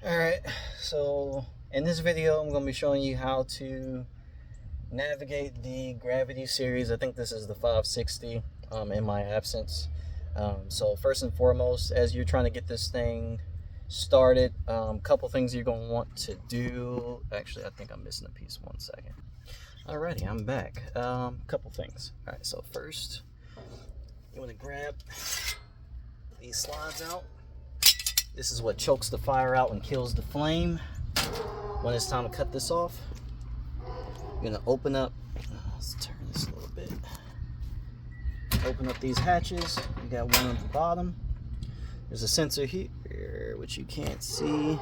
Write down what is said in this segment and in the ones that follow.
Alright, so in this video I'm going to be showing you how to navigate the Gravity series. I think this is the 560 in my absence. So first and foremost, as you're trying to get this thing started, couple things you're going to want to do. Actually, I think I'm missing a piece. 1 second. Alrighty, I'm back. Couple things. Alright, so first you want to grab these slides out. This is what chokes the fire out and kills the flame. When it's time to cut this off, you're gonna open up, let's turn this a little bit. Open up these hatches. You got one at the bottom. There's a sensor here, which you can't see.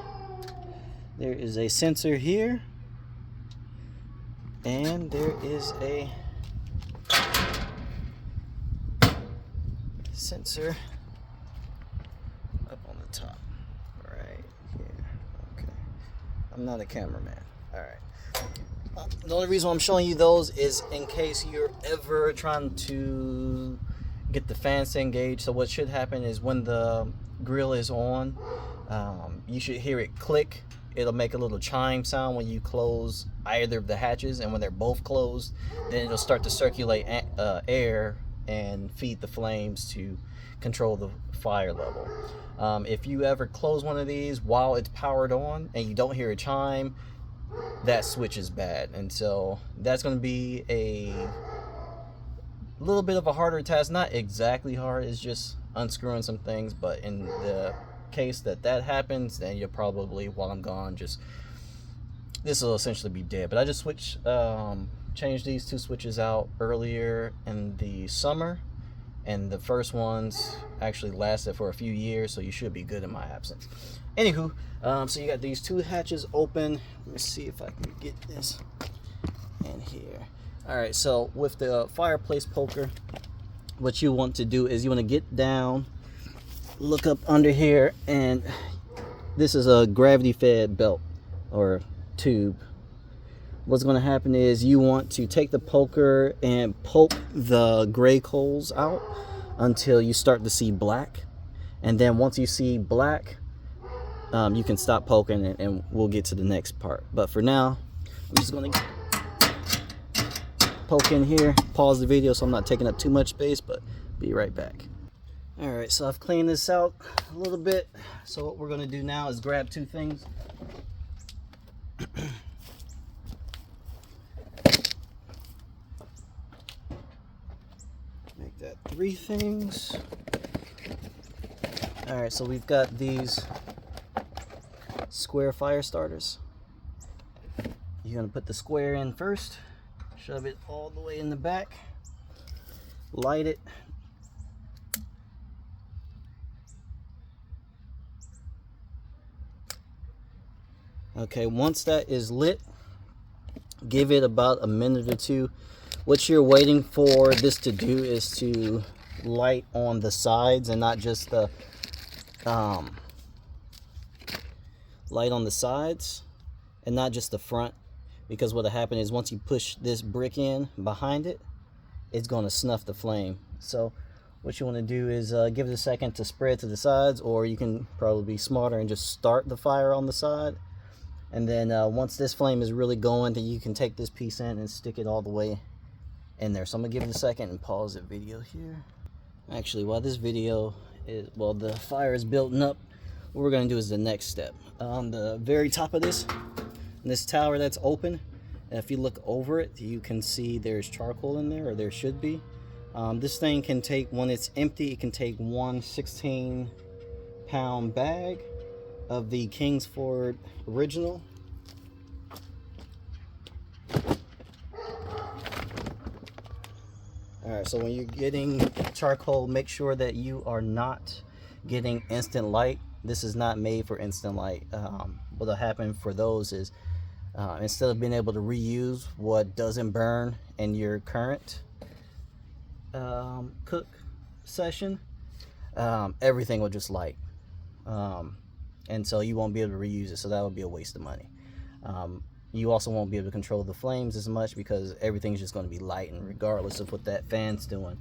There is a sensor here. And there is a sensor up on the top. Right here. Okay. I'm not a cameraman. Alright. The only reason I'm showing you those is in case you're ever trying to get the fans to engage. So what should happen is when the grill is on, you should hear it click. It'll make a little chime sound when you close either of the hatches, and when they're both closed, then it'll start to circulate air and feed the flames to control the fire level. If you ever close one of these while it's powered on and you don't hear a chime, that switch is bad, and so that's going to be a little bit of a harder task. Not exactly hard, it's just unscrewing some things, but in the case that happens, then you'll probably, while I'm gone, this will essentially be dead. But I just changed these two switches out earlier in the summer, and the first ones actually lasted for a few years, so you should be good in my absence. Anywho, so you got these two hatches open. Let me see if I can get this in here. Alright, so with the fireplace poker, what you want to do is you want to get down, look up under here, and this is a gravity fed belt or tube. What's going to happen is you want to take the poker and poke the gray coals out until you start to see black, and then once you see black, you can stop poking and we'll get to the next part. But for now, I'm just going to poke in here, pause the video so I'm not taking up too much space, but be right back. Alright, so I've cleaned this out a little bit. So what we're going to do now is grab two things. Make that three things. Alright, so we've got these square fire starters. You're going to put the square in first, shove it all the way in the back, light it. Okay, once that is lit, give it about a minute or two. What you're waiting for this to do is to light on the sides and not just the light on the sides and not just the front, because what'll happen is once you push this brick in behind it, it's going to snuff the flame. So what you want to do is give it a second to spread to the sides, or you can probably be smarter and just start the fire on the side. And then once this flame is really going, then you can take this piece in and stick it all the way in there. So I'm gonna give it a second and pause the video here. Actually, while this video is, while the fire is building up, what we're gonna do is the next step. On the very top of this tower that's open, and if you look over it, you can see there's charcoal in there, or there should be. This thing can take, when it's empty, it can take one 16-pound bag of the Kingsford original. Alright, so when you're getting charcoal, make sure that you are not getting instant light. This is not made for instant light. What'll happen for those is instead of being able to reuse what doesn't burn in your current cook session, everything will just light. And so you won't be able to reuse it, so that would be a waste of money. You also won't be able to control the flames as much because everything's just going to be lighting regardless of what that fan's doing.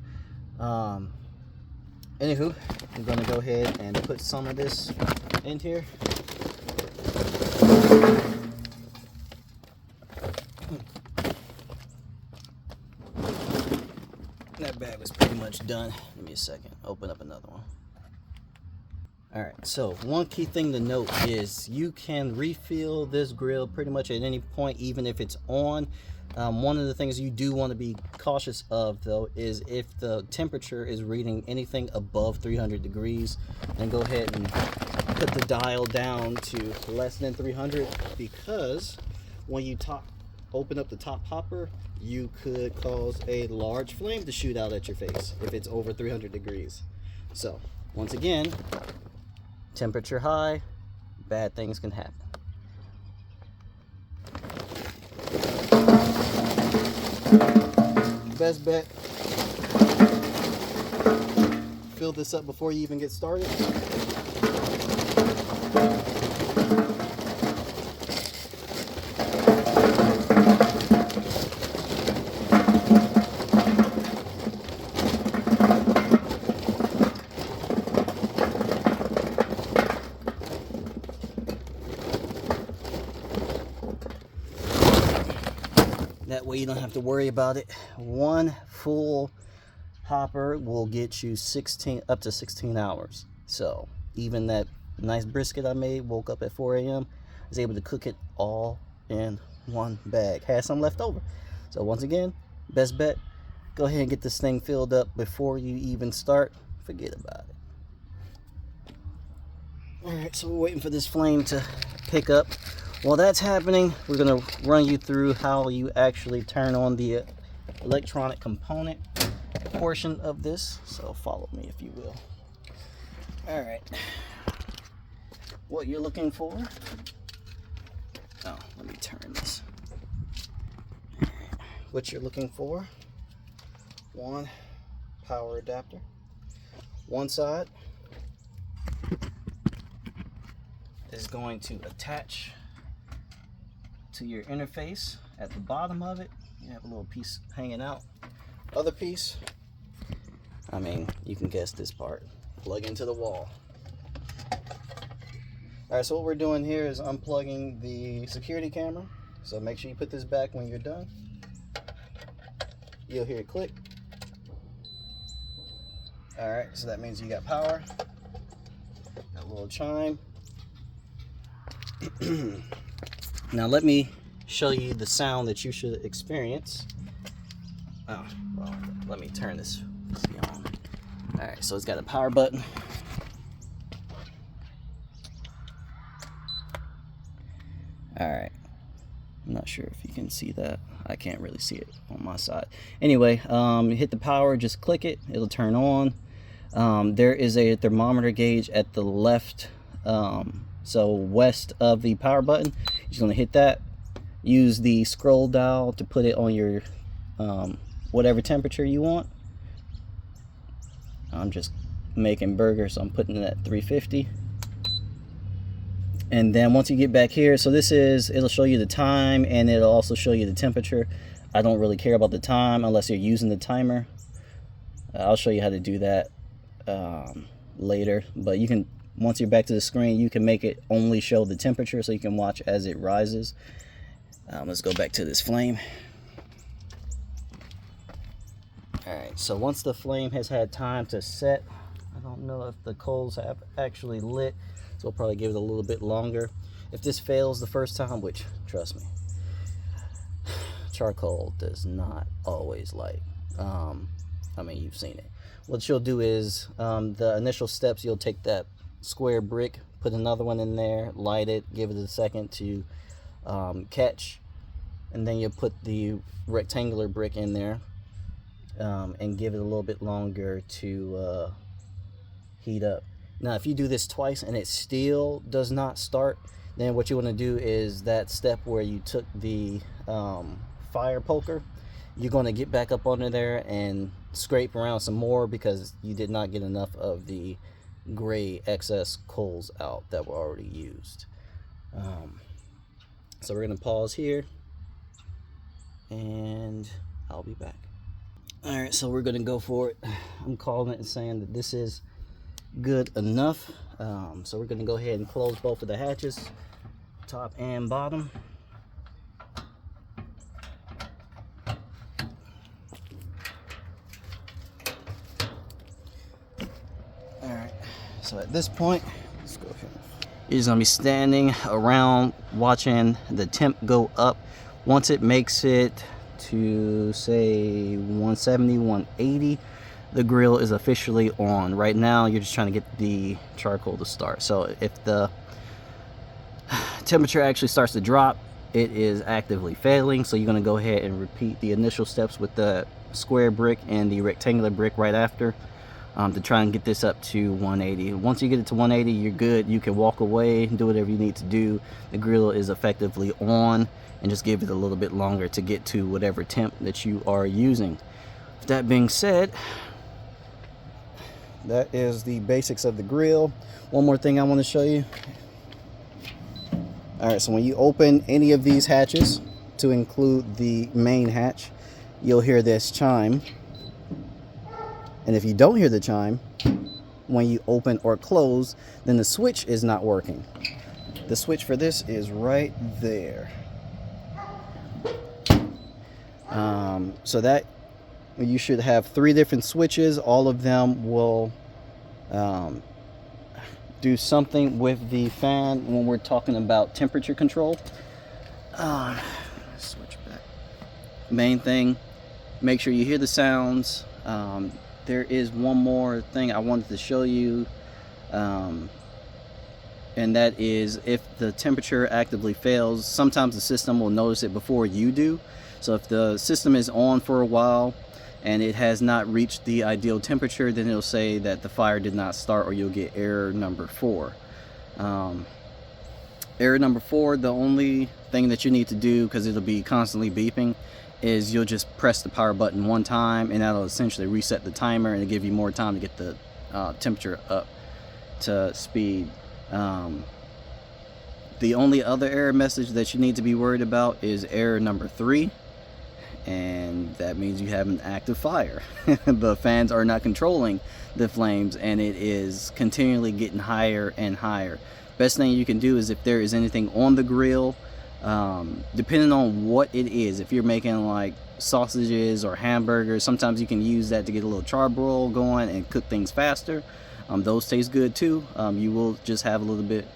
Anywho, I'm going to go ahead and put some of this in here. That bag was pretty much done. Give me a second. Open up another one. All right, so one key thing to note is you can refill this grill pretty much at any point, even if it's on. One of the things you do want to be cautious of, though, is if the temperature is reading anything above 300 degrees, then go ahead and put the dial down to less than 300, because when you open up the top hopper, you could cause a large flame to shoot out at your face if it's over 300 degrees. So, once again, temperature high, bad things can happen. Best bet, fill this up before you even get started. That way you don't have to worry about it. One full hopper will get you up to 16 hours. So even that nice brisket I made, woke up at 4 a.m., was able to cook it all in one bag. Had some left over. So once again, best bet, go ahead and get this thing filled up before you even start. Forget about it. All right, so we're waiting for this flame to pick up. While that's happening, we're going to run you through how you actually turn on the electronic component portion of this. So follow me if you will. All right. What you're looking for. Oh, let me turn this. What you're looking for. One power adapter. One side is going to attach to your interface. At the bottom of it, you have a little piece hanging out. Other piece, I mean, you can guess this part. Plug into the wall. All right, so what we're doing here is unplugging the security camera. So make sure you put this back when you're done. You'll hear it click. All right, so that means you got power. That little chime. Now let me show you the sound that you should experience. Oh, well, let me turn this on. All right, so it's got a power button. All right, I'm not sure if you can see that. I can't really see it on my side. Anyway, you hit the power, just click it, it'll turn on. There is a thermometer gauge at the left, so west of the power button. You're just gonna hit that. Use the scroll dial to put it on your whatever temperature you want. I'm just making burgers, so I'm putting it at 350. And then once you get back here, so it'll show you the time and it'll also show you the temperature. I don't really care about the time unless you're using the timer. I'll show you how to do that later, but you can, once you're back to the screen, you can make it only show the temperature so you can watch as it rises. Let's go back to this flame. All right, so once the flame has had time to set, I don't know if the coals have actually lit, so we'll probably give it a little bit longer. If this fails the first time, which, trust me, charcoal does not always light. I mean, you've seen it. What you'll do is, the initial steps, you'll take that square brick, put another one in there, light it, give it a second to catch, and then you'll put the rectangular brick in there and give it a little bit longer to heat up. Now if you do this twice and it still does not start, then what you want to do is that step where you took the fire poker, you're going to get back up under there and scrape around some more because you did not get enough of the gray excess coals out that were already used. So we're going to pause here and I'll be back. All right, so we're going to go for it. I'm calling it and saying that this is good enough. So we're going to go ahead and close both of the hatches, top and bottom. Alright, so at this point, let's go here. You're just gonna be standing around watching the temp go up. Once it makes it to say 170, 180, the grill is officially on. Right now you're just trying to get the charcoal to start. So if the temperature actually starts to drop, it is actively failing. So you're going to go ahead and repeat the initial steps with the square brick and the rectangular brick right after, to try and get this up to 180. Once you get it to 180, you're good. You can walk away and do whatever you need to do. The grill is effectively on, and just give it a little bit longer to get to whatever temp that you are using. With that being said, that is the basics of the grill. One more thing I want to show you. Alright, so when you open any of these hatches, to include the main hatch, you'll hear this chime. And if you don't hear the chime when you open or close, then the switch is not working. The switch for this is right there. So that you should have 3 different switches. All of them will do something with the fan when we're talking about temperature control. Switch back. Main thing, make sure you hear the sounds. There is one more thing I wanted to show you, and that is if the temperature actively fails, sometimes the system will notice it before you do. So if the system is on for a while and it has not reached the ideal temperature, then it'll say that the fire did not start, or you'll get error number 4. Error number 4, the only thing that you need to do, because it'll be constantly beeping, is you'll just press the power button one time, and that'll essentially reset the timer and give you more time to get the temperature up to speed. The only other error message that you need to be worried about is error number 3. And that means you have an active fire. The fans are not controlling the flames, and it is continually getting higher and higher. Best thing you can do is, if there is anything on the grill, depending on what it is, if you're making like sausages or hamburgers, sometimes you can use that to get a little charbroil going and cook things faster. Those taste good too. You will just have a little bit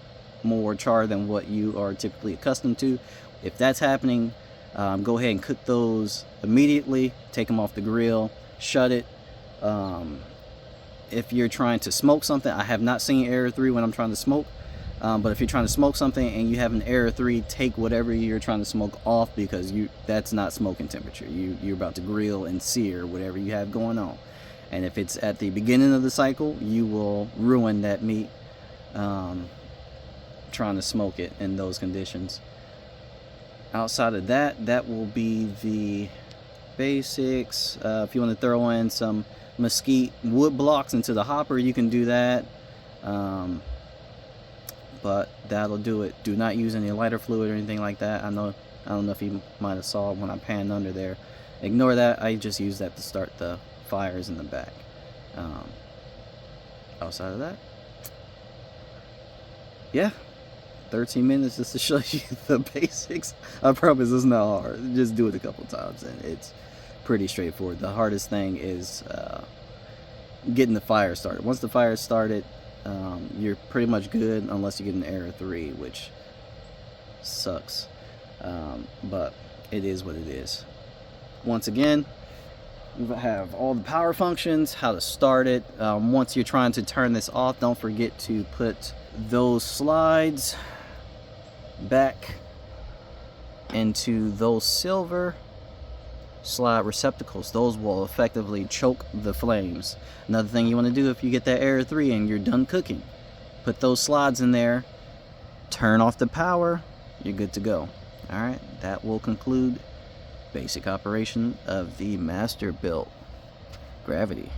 more char than what you are typically accustomed to. If that's happening, go ahead and cook those immediately. Take them off the grill, shut it. If you're trying to smoke something, I have not seen error 3 when I'm trying to smoke, but if you're trying to smoke something and you have an error 3, take whatever you're trying to smoke off, because that's not smoking temperature. You're about to grill and sear whatever you have going on. And if it's at the beginning of the cycle, you will ruin that meat trying to smoke it in those conditions. Outside of that, that will be the basics. If you want to throw in some mesquite wood blocks into the hopper, you can do that. But that'll do it. Do not use any lighter fluid or anything like that. I don't know if you might have saw when I panned under there. Ignore that. I just use that to start the fires in the back. Outside of that, yeah, 13 minutes just to show you the basics. I promise it's not hard. Just do it a couple times and it's pretty straightforward. The hardest thing is getting the fire started. Once the fire is started, you're pretty much good, unless you get an error 3, which sucks. But it is what it is. Once again, you have all the power functions, how to start it. Once you're trying to turn this off, don't forget to put those slides back into those silver slide receptacles. Those will effectively choke the flames. Another thing you want to do if you get that error 3 and you're done cooking, put those slides in there, turn off the power, you're good to go. Alright, that will conclude basic operation of the Masterbuilt Gravity.